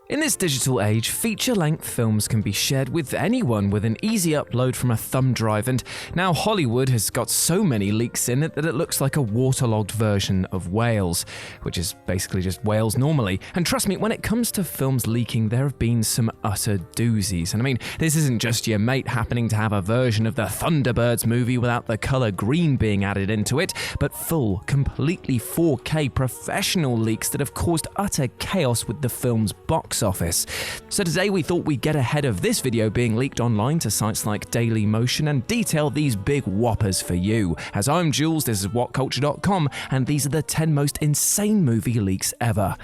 In this digital age, feature-length films can be shared with anyone with an easy upload from a thumb drive, and now Hollywood has got so many leaks in it that it looks like a waterlogged version of Wales, which is basically just Wales normally. And trust me, when it comes to films leaking, there have been some utter doozies. And I mean, this isn't just your mate happening to have a version of the Thunderbirds movie without the colour green being added into it, but full, completely 4K professional leaks that have caused utter chaos with the film's box office. So today we thought we'd get ahead of this video being leaked online to sites like Dailymotion and detail these big whoppers for you. As I'm Jules, this is WhatCulture.com, and these are the 10 most insane movie leaks ever.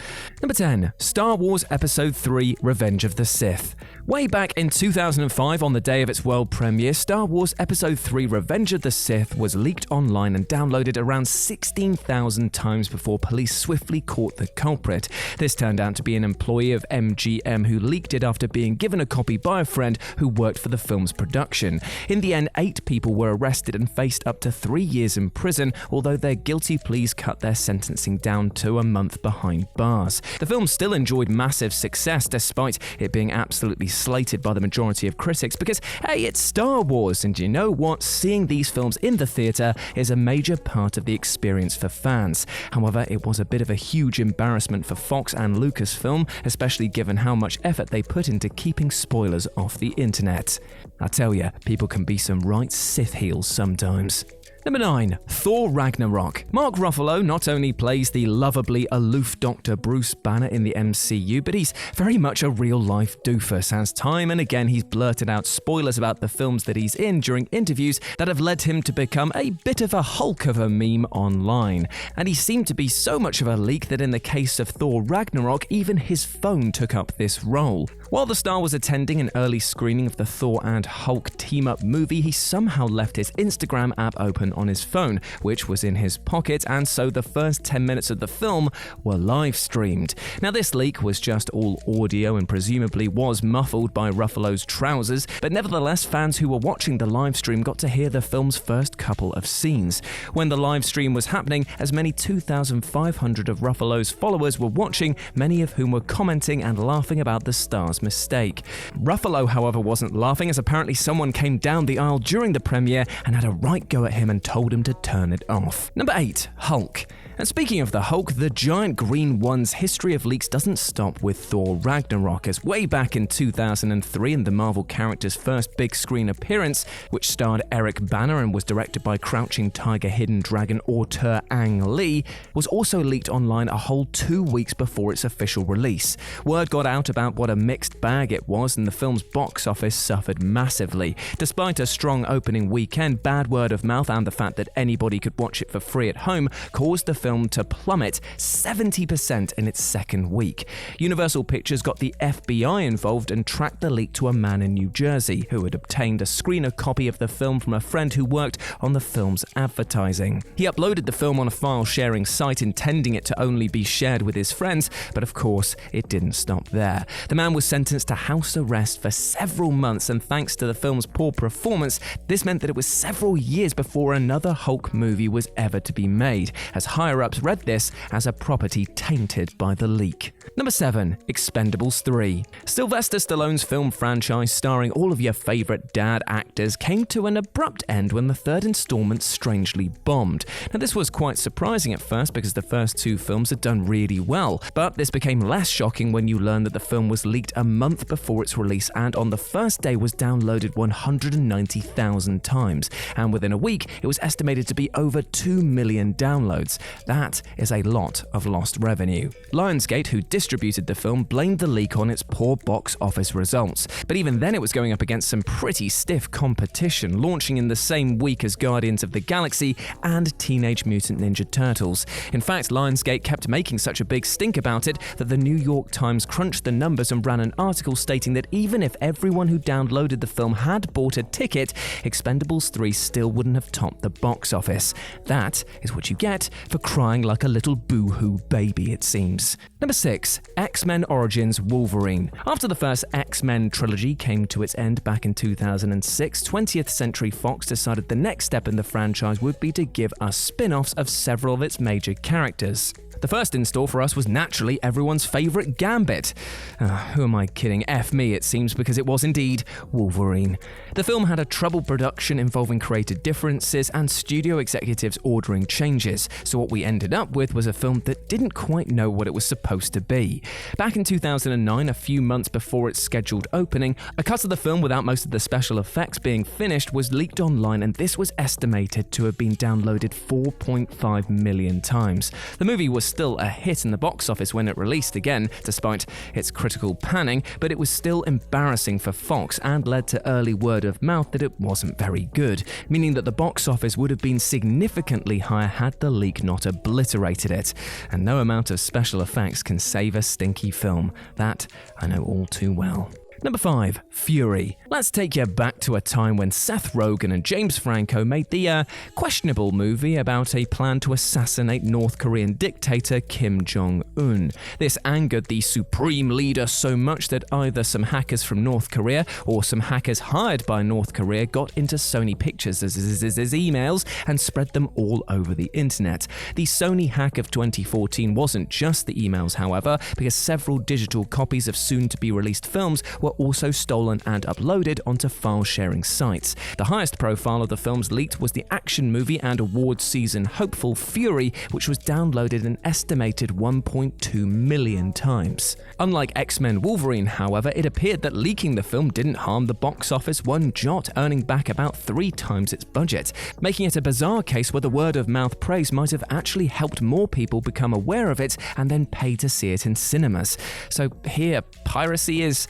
Number 10. Star Wars Episode 3 Revenge of the Sith. Way back in 2005, on the day of its world premiere, Star Wars Episode 3 Revenge of the Sith was leaked online and downloaded around 16,000 times before police swiftly caught the culprit. This turned out to be an employee of MGM who leaked it after being given a copy by a friend who worked for the film's production. In the end, 8 people were arrested and faced up to 3 years in prison, although their guilty pleas cut their sentencing down to a month behind bars. The film still enjoyed massive success despite it being absolutely slated by the majority of critics because, hey, it's Star Wars, and you know what? Seeing these films in the theatre is a major part of the experience for fans. However, it was a bit of a huge embarrassment for Fox and Lucasfilm, especially given how much effort they put into keeping spoilers off the internet. I tell ya, people can be some right Sith heels sometimes. Number 9. Thor Ragnarok. Mark Ruffalo not only plays the lovably aloof Dr. Bruce Banner in the MCU, but he's very much a real-life doofus, as time and again he's blurted out spoilers about the films that he's in during interviews that have led him to become a bit of a Hulk of a meme online. And he seemed to be so much of a leak that in the case of Thor Ragnarok, even his phone took up this role. While the star was attending an early screening of the Thor and Hulk team-up movie, he somehow left his Instagram app open on his phone, which was in his pocket, and so the first 10 minutes of the film were live streamed. Now, this leak was just all audio and presumably was muffled by Ruffalo's trousers, but nevertheless, fans who were watching the live stream got to hear the film's first couple of scenes. When the live stream was happening, as many 2,500 of Ruffalo's followers were watching, many of whom were commenting and laughing about the star's mistake. Ruffalo, however, wasn't laughing, as apparently someone came down the aisle during the premiere and had a right go at him and told him to turn it off. Number 8. Hulk. And speaking of the Hulk, the giant green one's history of leaks doesn't stop with Thor Ragnarok, as way back in 2003 in the Marvel character's first big screen appearance, which starred Eric Bana and was directed by Crouching Tiger, Hidden Dragon auteur Ang Lee, was also leaked online a whole 2 weeks before its official release. Word got out about what a mixed bag it was, and the film's box office suffered massively. Despite a strong opening weekend, bad word of mouth and the fact that anybody could watch it for free at home caused the film to plummet 70% in its second week. Universal Pictures got the FBI involved and tracked the leak to a man in New Jersey who had obtained a screener copy of the film from a friend who worked on the film's advertising. He uploaded the film on a file-sharing site intending it to only be shared with his friends, but of course, it didn't stop there. The man was sentenced to house arrest for several months, and thanks to the film's poor performance, this meant that it was several years before another Hulk movie was ever to be made, as higher-ups read this as a property tainted by the leak. Number 7. Expendables 3. Sylvester Stallone's film franchise starring all of your favorite dad actors came to an abrupt end when the third installment strangely bombed. Now, this was quite surprising at first because the first 2 films had done really well, but this became less shocking when you learned that the film was leaked a month before its release and on the first day was downloaded 190,000 times, and within a week it was estimated to be over 2 million downloads. That is a lot of lost revenue. Lionsgate, who distributed the film, blamed the leak on its poor box office results, but even then it was going up against some pretty stiff competition, launching in the same week as Guardians of the Galaxy and Teenage Mutant Ninja Turtles. In fact, Lionsgate kept making such a big stink about it that the New York Times crunched the numbers and ran an article stating that even if everyone who downloaded the film had bought a ticket, Expendables 3 still wouldn't have topped the box office. That is what you get for crying like a little boo-hoo baby, it seems. Number 6. X-Men Origins Wolverine. After the first X-Men trilogy came to its end back in 2006, 20th Century Fox decided the next step in the franchise would be to give us spin-offs of several of its major characters. The first in store for us was naturally everyone's favourite Gambit. Who am I kidding? F me, it seems, because it was indeed Wolverine. The film had a troubled production involving creative differences and studio executives ordering changes, so what we ended up with was a film that didn't quite know what it was supposed to be. Back in 2009, a few months before its scheduled opening, a cut of the film without most of the special effects being finished was leaked online, and this was estimated to have been downloaded 4.5 million times. The movie was still a hit in the box office when it released again, despite its critical panning, but it was still embarrassing for Fox and led to early word of mouth that it wasn't very good, meaning that the box office would have been significantly higher had the leak not obliterated it. And no amount of special effects can save a stinky film. That I know all too well. Number 5. Fury. Let's take you back to a time when Seth Rogen and James Franco made the questionable movie about a plan to assassinate North Korean dictator Kim Jong-un. This angered the supreme leader so much that either some hackers from North Korea or some hackers hired by North Korea got into Sony Pictures' emails and spread them all over the internet. The Sony Hack of 2014 wasn't just the emails, however, because several digital copies of soon-to-be-released films were also stolen and uploaded onto file-sharing sites. The highest profile of the films leaked was the action movie and awards season hopeful Fury, which was downloaded an estimated 1.2 million times. Unlike X-Men Wolverine, however, it appeared that leaking the film didn't harm the box office one jot, earning back about 3 times its budget, making it a bizarre case where the word-of-mouth praise might have actually helped more people become aware of it and then pay to see it in cinemas. So here, piracy is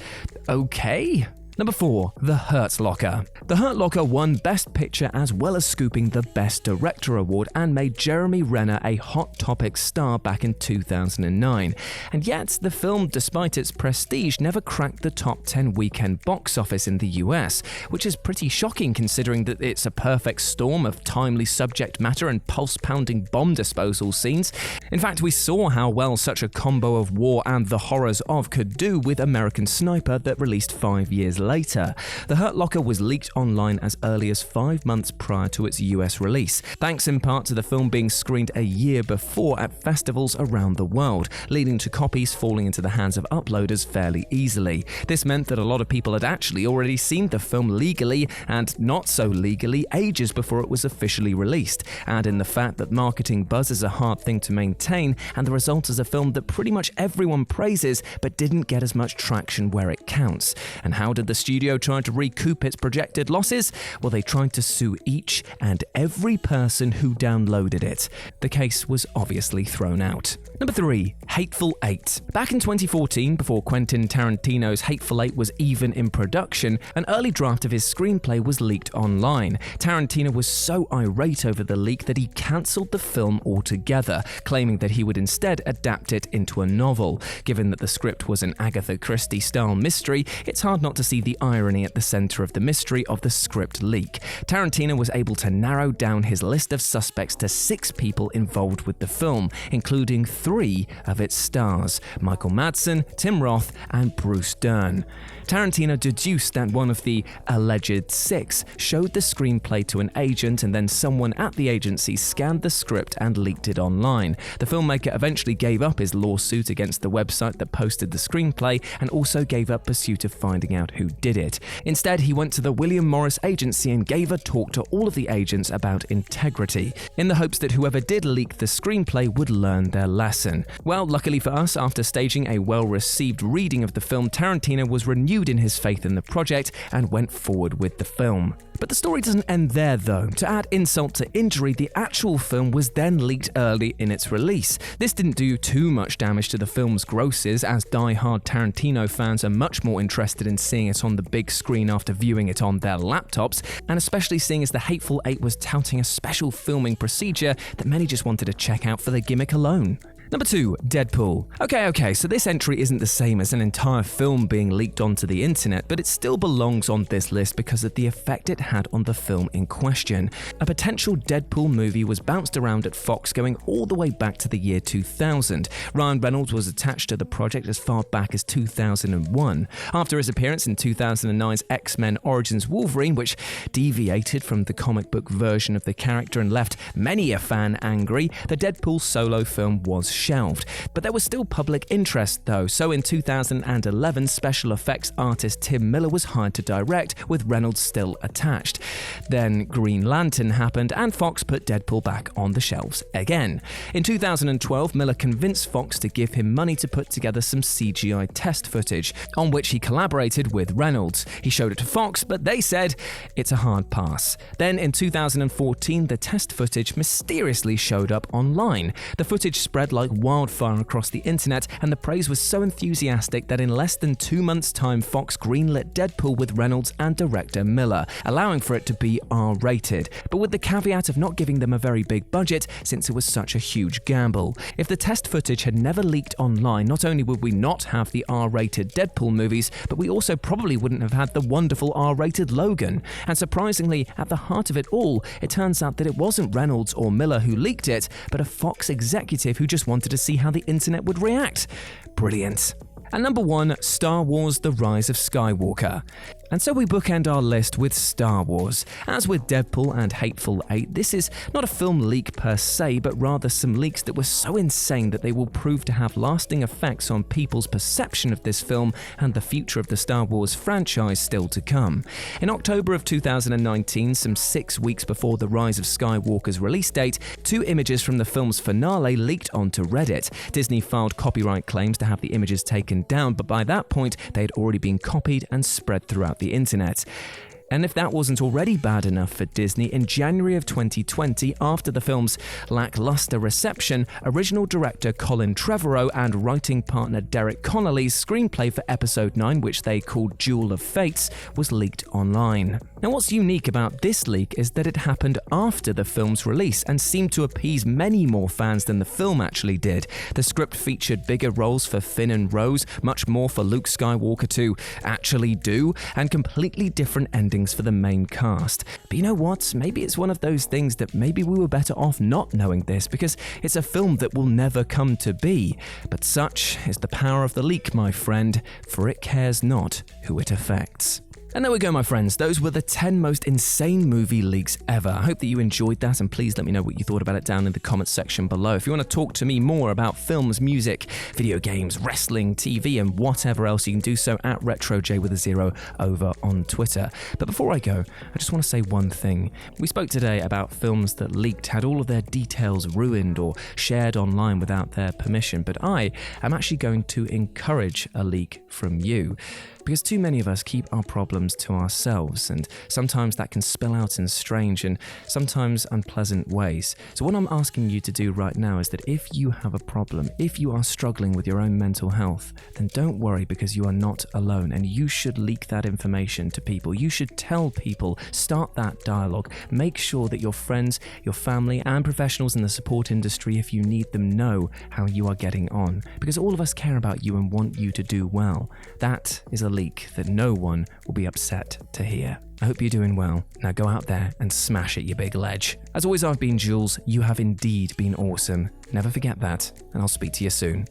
okay? Number 4. The Hurt Locker. The Hurt Locker won Best Picture as well as scooping the Best Director award and made Jeremy Renner a Hot Topic star back in 2009. And yet, the film, despite its prestige, never cracked the top 10 weekend box office in the US, which is pretty shocking considering that it's a perfect storm of timely subject matter and pulse-pounding bomb disposal scenes. In fact, we saw how well such a combo of war and the horrors of could do with American Sniper that released 5 years later. The Hurt Locker was leaked online as early as 5 months prior to its US release, thanks in part to the film being screened a year before at festivals around the world, leading to copies falling into the hands of uploaders fairly easily. This meant that a lot of people had actually already seen the film legally and not so legally ages before it was officially released, and in the fact that marketing buzz is a hard thing to maintain, and the result is a film that pretty much everyone praises but didn't get as much traction where it counts. And how did the studio try to recoup its projected losses? Well, they tried to sue each and every person who downloaded it. The case was obviously thrown out. Number 3. Hateful Eight. Back in 2014, before Quentin Tarantino's Hateful Eight was even in production, an early draft of his screenplay was leaked online. Tarantino was so irate over the leak that he cancelled the film altogether, claiming that he would instead adapt it into a novel. Given that the script was an Agatha Christie-style mystery, it's hard not to see the irony at the center of the mystery of the script leak. Tarantino was able to narrow down his list of suspects to 6 people involved with the film, including 3 of its stars: Michael Madsen, Tim Roth, and Bruce Dern. Tarantino deduced that one of the alleged 6 showed the screenplay to an agent, and then someone at the agency scanned the script and leaked it online. The filmmaker eventually gave up his lawsuit against the website that posted the screenplay and also gave up pursuit of finding out who did it. Instead, he went to the William Morris Agency and gave a talk to all of the agents about integrity, in the hopes that whoever did leak the screenplay would learn their lesson. Well, luckily for us, after staging a well-received reading of the film, Tarantino was renewed in his faith in the project and went forward with the film. But the story doesn't end there though. To add insult to injury, the actual film was then leaked early in its release. This didn't do too much damage to the film's grosses, as die-hard Tarantino fans are much more interested in seeing it on the big screen after viewing it on their laptops, and especially seeing as the Hateful Eight was touting a special filming procedure that many just wanted to check out for the gimmick alone. Number 2, Deadpool. Okay, so this entry isn't the same as an entire film being leaked onto the internet, but it still belongs on this list because of the effect it had on the film in question. A potential Deadpool movie was bounced around at Fox going all the way back to the year 2000. Ryan Reynolds was attached to the project as far back as 2001. After his appearance in 2009's X-Men Origins Wolverine, which deviated from the comic book version of the character and left many a fan angry, the Deadpool solo film was shelved. But there was still public interest though, so in 2011, special effects artist Tim Miller was hired to direct, with Reynolds still attached. Then Green Lantern happened, and Fox put Deadpool back on the shelves again. In 2012, Miller convinced Fox to give him money to put together some CGI test footage, on which he collaborated with Reynolds. He showed it to Fox, but they said it's a hard pass. Then in 2014, the test footage mysteriously showed up online. The footage spread like wildfire across the internet, and the praise was so enthusiastic that in less than 2 months' time, Fox greenlit Deadpool with Reynolds and director Miller, allowing for it to be R-rated, but with the caveat of not giving them a very big budget since it was such a huge gamble. If the test footage had never leaked online, not only would we not have the R-rated Deadpool movies, but we also probably wouldn't have had the wonderful R-rated Logan. And surprisingly, at the heart of it all, it turns out that it wasn't Reynolds or Miller who leaked it, but a Fox executive who just wanted to see how the internet would react. Brilliant. And number 1, Star Wars: The Rise of Skywalker. And so we bookend our list with Star Wars. As with Deadpool and Hateful Eight, this is not a film leak per se, but rather some leaks that were so insane that they will prove to have lasting effects on people's perception of this film and the future of the Star Wars franchise still to come. In October of 2019, some 6 weeks before The Rise of Skywalker's release date, 2 images from the film's finale leaked onto Reddit. Disney filed copyright claims to have the images taken down, but by that point, they had already been copied and spread throughout the internet. And if that wasn't already bad enough for Disney, in January of 2020, after the film's lackluster reception, original director Colin Trevorrow and writing partner Derek Connolly's screenplay for Episode 9, which they called Duel of Fates, was leaked online. Now, what's unique about this leak is that it happened after the film's release and seemed to appease many more fans than the film actually did. The script featured bigger roles for Finn and Rose, much more for Luke Skywalker to actually do, and completely different endings for the main cast. But you know what? Maybe it's one of those things that maybe we were better off not knowing this, because it's a film that will never come to be. But such is the power of the leak, my friend, for it cares not who it affects. And there we go, my friends. Those were the 10 most insane movie leaks ever. I hope that you enjoyed that, and please let me know what you thought about it down in the comments section below. If you want to talk to me more about films, music, video games, wrestling, TV, and whatever else, you can do so at RetroJ with a 0 over on Twitter. But before I go, I just want to say one thing. We spoke today about films that leaked, had all of their details ruined or shared online without their permission, but I am actually going to encourage a leak from you. Because too many of us keep our problems to ourselves, and sometimes that can spill out in strange and sometimes unpleasant ways. So what I'm asking you to do right now is that if you have a problem, if you are struggling with your own mental health, then don't worry, because you are not alone, and you should leak that information to people. You should tell people, start that dialogue, make sure that your friends, your family, and professionals in the support industry, if you need them, know how you are getting on. Because all of us care about you and want you to do well. That is a leak that no one will be upset to hear. I hope you're doing well. Now go out there and smash it, you big ledge. As always, I've been Jules. You have indeed been awesome. Never forget that, and I'll speak to you soon.